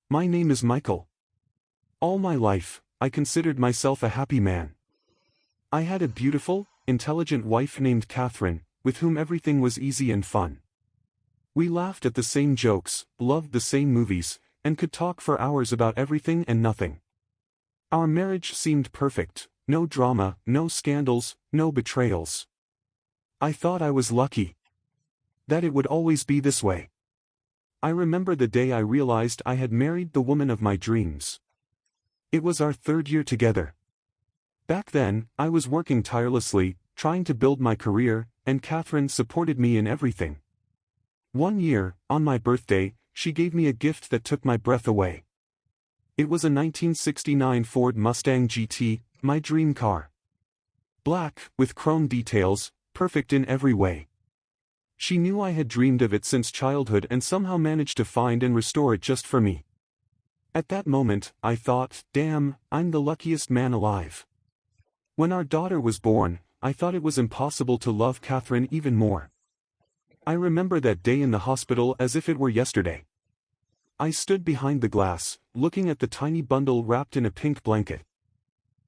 My name is Michael. All my life, I considered myself a happy man. I had a beautiful, intelligent wife named Catherine, with whom everything was easy and fun. We laughed at the same jokes, loved the same movies, and could talk for hours about everything and nothing. Our marriage seemed perfect, no drama, no scandals, no betrayals. I thought I was lucky. That it would always be this way. I remember the day I realized I had married the woman of my dreams. It was our third year together. Back then, I was working tirelessly, trying to build my career, and Catherine supported me in everything. One year, on my birthday, she gave me a gift that took my breath away. It was a 1969 Ford Mustang GT, my dream car. Black, with chrome details, perfect in every way. She knew I had dreamed of it since childhood and somehow managed to find and restore it just for me. At that moment, I thought, damn, I'm the luckiest man alive. When our daughter was born, I thought it was impossible to love Catherine even more. I remember that day in the hospital as if it were yesterday. I stood behind the glass, looking at the tiny bundle wrapped in a pink blanket.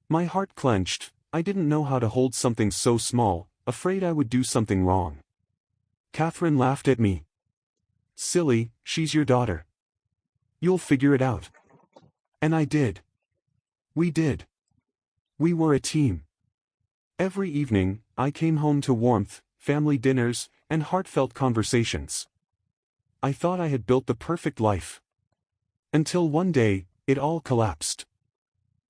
My heart clenched. I didn't know how to hold something so small, afraid I would do something wrong. Catherine laughed at me. Silly, she's your daughter. You'll figure it out. And I did. We did. We were a team. Every evening, I came home to warmth, family dinners, and heartfelt conversations. I thought I had built the perfect life. Until one day, it all collapsed.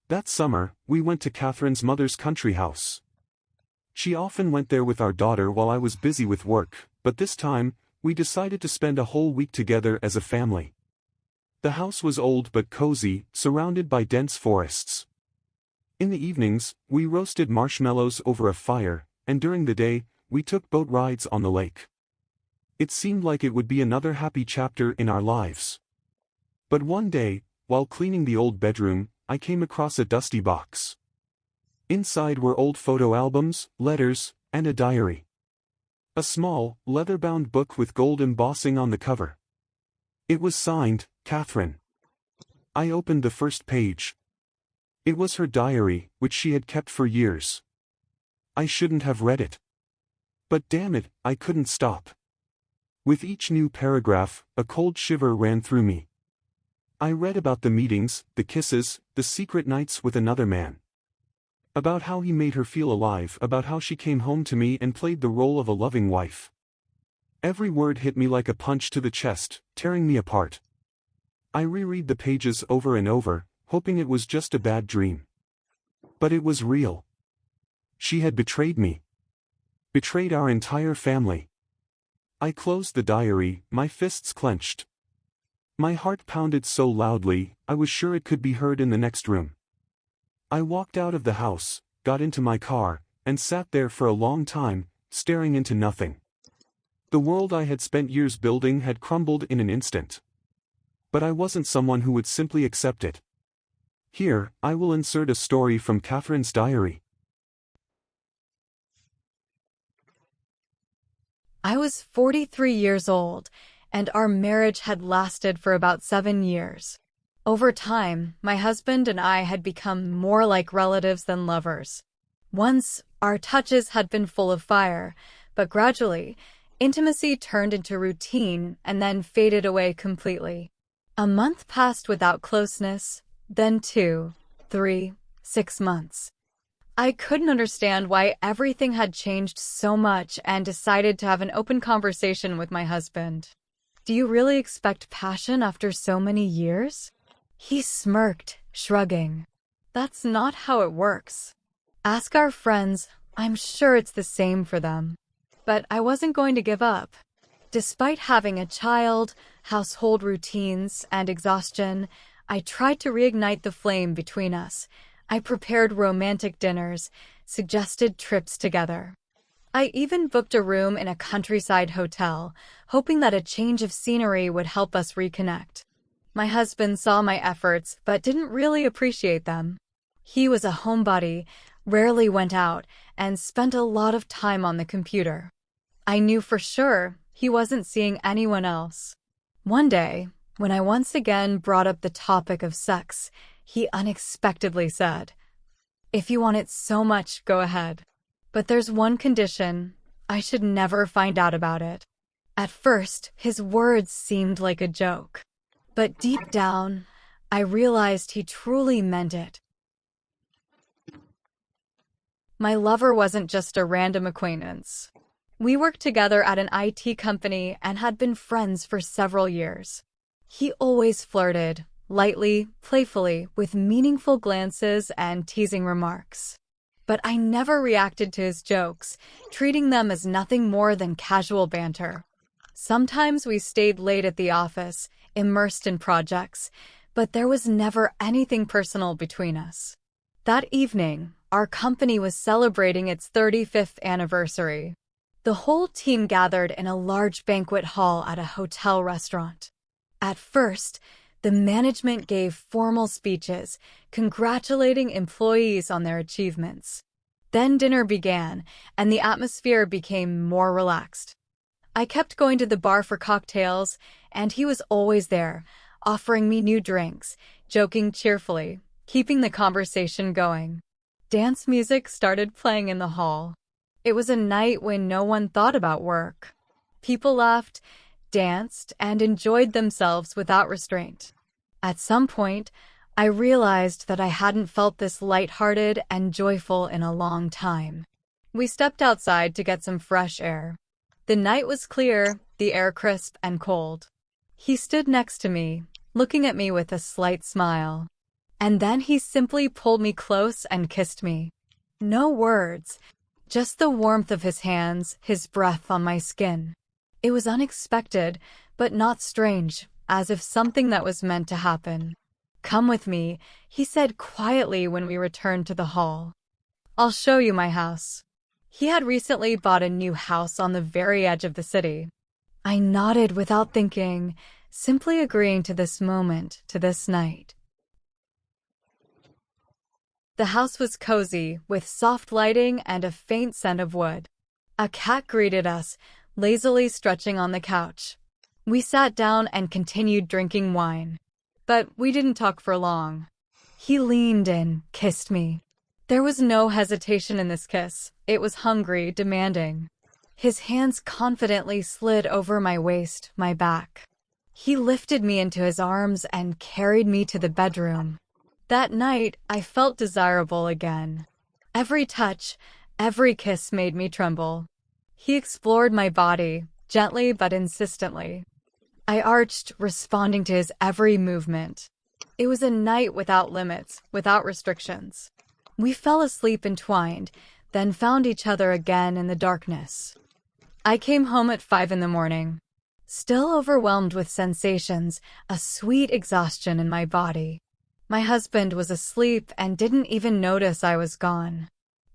That summer, we went to Catherine's mother's country house. She often went there with our daughter while I was busy with work, but this time, we decided to spend a whole week together as a family. The house was old but cozy, surrounded by dense forests. In the evenings, we roasted marshmallows over a fire, and during the day, we took boat rides on the lake. It seemed like it would be another happy chapter in our lives. But one day, while cleaning the old bedroom, I came across a dusty box. Inside were old photo albums, letters, and a diary. A small, leather-bound book with gold embossing on the cover. It was signed, Catherine. I opened the first page. It was her diary, which she had kept for years. I shouldn't have read it. But damn it, I couldn't stop. With each new paragraph, a cold shiver ran through me. I read about the meetings, the kisses, the secret nights with another man. About how he made her feel alive, about how she came home to me and played the role of a loving wife. Every word hit me like a punch to the chest, tearing me apart. I reread the pages over and over, hoping it was just a bad dream. But it was real. She had betrayed me. Betrayed our entire family. I closed the diary, my fists clenched. My heart pounded so loudly, I was sure it could be heard in the next room. I walked out of the house, got into my car, and sat there for a long time, staring into nothing. The world I had spent years building had crumbled in an instant. But I wasn't someone who would simply accept it. Here, I will insert a story from Catherine's diary. I was 43 years old, and our marriage had lasted for about 7 years. Over time, my husband and I had become more like relatives than lovers. Once, our touches had been full of fire, but gradually, intimacy turned into routine and then faded away completely. A month passed without closeness, then 2, 3, 6 months. I couldn't understand why everything had changed so much and decided to have an open conversation with my husband. "Do you really expect passion after so many years?" He smirked, shrugging. "That's not how it works. Ask our friends, I'm sure it's the same for them." But I wasn't going to give up. Despite having a child, household routines, and exhaustion, I tried to reignite the flame between us. I prepared romantic dinners, suggested trips together. I even booked a room in a countryside hotel, hoping that a change of scenery would help us reconnect. My husband saw my efforts, but didn't really appreciate them. He was a homebody, rarely went out, and spent a lot of time on the computer. I knew for sure he wasn't seeing anyone else. One day, When I once again brought up the topic of sex, he unexpectedly said, "If you want it so much, go ahead. But there's one condition: I should never find out about it." At first, his words seemed like a joke. But deep down, I realized he truly meant it. My lover wasn't just a random acquaintance. We worked together at an IT company and had been friends for several years. He always flirted, lightly, playfully, with meaningful glances and teasing remarks. But I never reacted to his jokes, treating them as nothing more than casual banter. Sometimes we stayed late at the office, immersed in projects, but there was never anything personal between us. That evening, our company was celebrating its 35th anniversary. The whole team gathered in a large banquet hall at a hotel restaurant. At first, the management gave formal speeches, congratulating employees on their achievements. Then dinner began, and the atmosphere became more relaxed. I kept going to the bar for cocktails, and he was always there, offering me new drinks, joking cheerfully, keeping the conversation going. Dance music started playing in the hall. It was a night when no one thought about work. People laughed, danced, and enjoyed themselves without restraint. At some point, I realized that I hadn't felt this lighthearted and joyful in a long time. We stepped outside to get some fresh air. The night was clear, the air crisp and cold. He stood next to me, looking at me with a slight smile. And then he simply pulled me close and kissed me. No words, just the warmth of his hands, his breath on my skin. It was unexpected, but not strange, as if something that was meant to happen. "Come with me," he said quietly when we returned to the hall. "I'll show you my house." He had recently bought a new house on the very edge of the city. I nodded without thinking, simply agreeing to this moment, to this night. The house was cozy, with soft lighting and a faint scent of wood. A cat greeted us, lazily stretching on the couch. We sat down and continued drinking wine. But we didn't talk for long. He leaned in, kissed me. There was no hesitation in this kiss. It was hungry, demanding. His hands confidently slid over my waist, my back. He lifted me into his arms and carried me to the bedroom. That night, I felt desirable again. Every touch, every kiss made me tremble. He explored my body, gently but insistently. I arched, responding to his every movement. It was a night without limits, without restrictions. We fell asleep entwined, then found each other again in the darkness. I came home at 5 in the morning, still overwhelmed with sensations, a sweet exhaustion in my body. My husband was asleep and didn't even notice I was gone.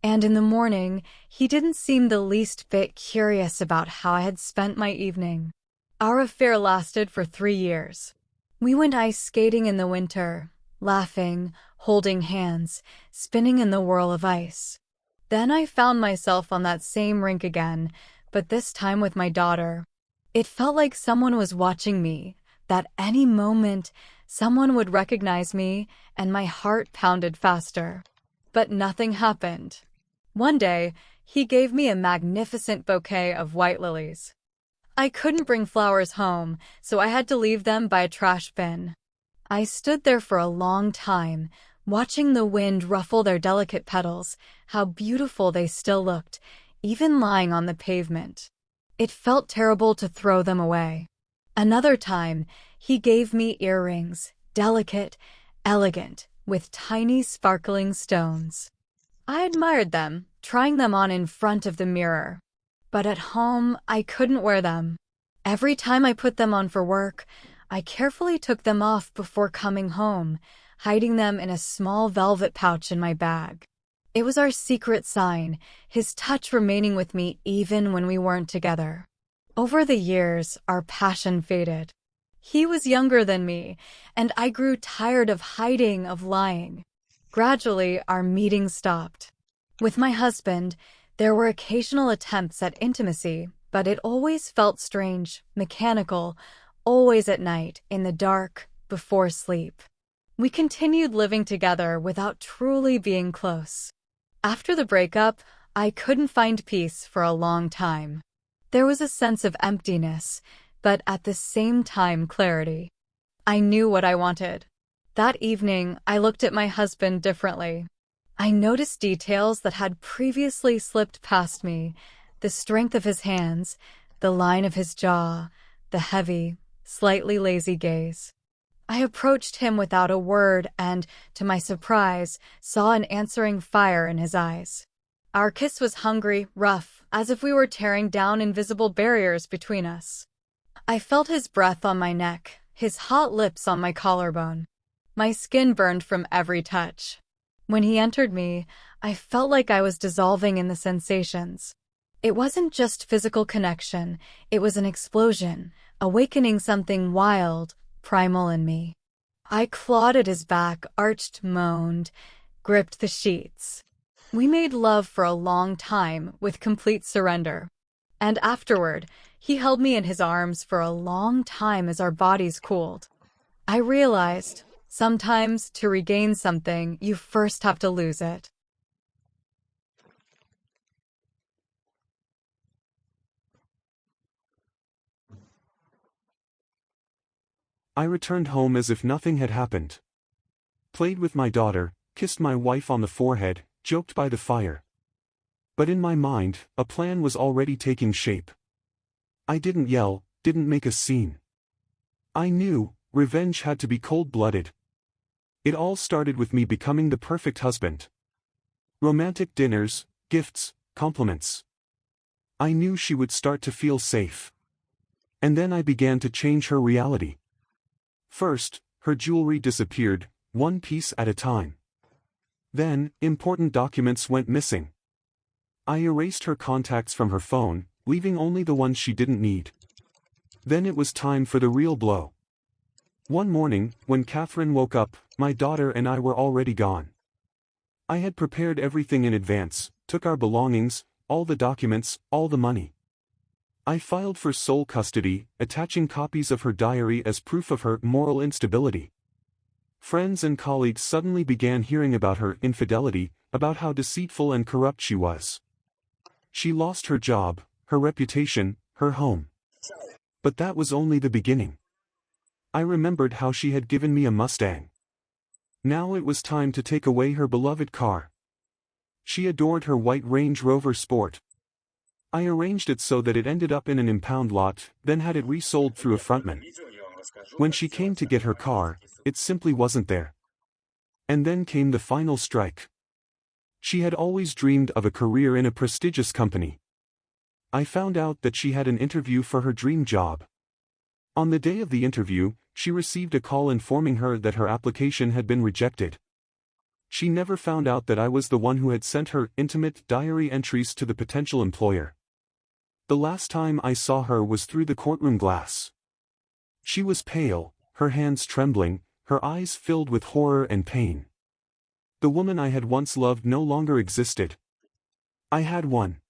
And in the morning, he didn't seem the least bit curious about how I had spent my evening. Our affair lasted for 3 years. We went ice skating in the winter, laughing, holding hands, spinning in the whirl of ice. Then I found myself on that same rink again, but this time with my daughter. It felt like someone was watching me, that any moment someone would recognize me, and my heart pounded faster. But nothing happened. One day, he gave me a magnificent bouquet of white lilies. I couldn't bring flowers home, so I had to leave them by a trash bin. I stood there for a long time, watching the wind ruffle their delicate petals, how beautiful they still looked, even lying on the pavement. It felt terrible to throw them away. Another time, he gave me earrings, delicate, elegant, with tiny sparkling stones. I admired them, trying them on in front of the mirror. But at home, I couldn't wear them. Every time I put them on for work, I carefully took them off before coming home, hiding them in a small velvet pouch in my bag. It was our secret sign, his touch remaining with me even when we weren't together. Over the years, our passion faded. He was younger than me, and I grew tired of hiding, of lying. Gradually, our meetings stopped. With my husband, there were occasional attempts at intimacy, but it always felt strange, mechanical, always at night, in the dark, before sleep. We continued living together without truly being close. After the breakup, I couldn't find peace for a long time. There was a sense of emptiness, but at the same time clarity. I knew what I wanted. That evening, I looked at my husband differently. I noticed details that had previously slipped past me: the strength of his hands, the line of his jaw, the heavy, slightly lazy gaze. I approached him without a word and, to my surprise, saw an answering fire in his eyes. Our kiss was hungry, rough, as if we were tearing down invisible barriers between us. I felt his breath on my neck, his hot lips on my collarbone. My skin burned from every touch. When he entered me, I felt like I was dissolving in the sensations. It wasn't just physical connection, it was an explosion, awakening something wild, primal in me. I clawed at his back, arched, moaned, gripped the sheets. We made love for a long time, with complete surrender. And afterward, he held me in his arms for a long time as our bodies cooled. I realized, sometimes to regain something, you first have to lose it. I returned home as if nothing had happened. Played with my daughter, kissed my wife on the forehead, joked by the fire. But in my mind, a plan was already taking shape. I didn't yell, didn't make a scene. I knew, revenge had to be cold-blooded. It all started with me becoming the perfect husband. Romantic dinners, gifts, compliments. I knew she would start to feel safe. And then I began to change her reality. First, her jewelry disappeared, one piece at a time. Then, important documents went missing. I erased her contacts from her phone, leaving only the ones she didn't need. Then it was time for the real blow. One morning, when Catherine woke up, my daughter and I were already gone. I had prepared everything in advance, took our belongings, all the documents, all the money. I filed for sole custody, attaching copies of her diary as proof of her moral instability. Friends and colleagues suddenly began hearing about her infidelity, about how deceitful and corrupt she was. She lost her job, her reputation, her home. But that was only the beginning. I remembered how she had given me a Mustang. Now it was time to take away her beloved car. She adored her white Range Rover Sport. I arranged it so that it ended up in an impound lot, then had it resold through a frontman. When she came to get her car, it simply wasn't there. And then came the final strike. She had always dreamed of a career in a prestigious company. I found out that she had an interview for her dream job. On the day of the interview, she received a call informing her that her application had been rejected. She never found out that I was the one who had sent her intimate diary entries to the potential employer. The last time I saw her was through the courtroom glass. She was pale, her hands trembling, her eyes filled with horror and pain. The woman I had once loved no longer existed. I had one.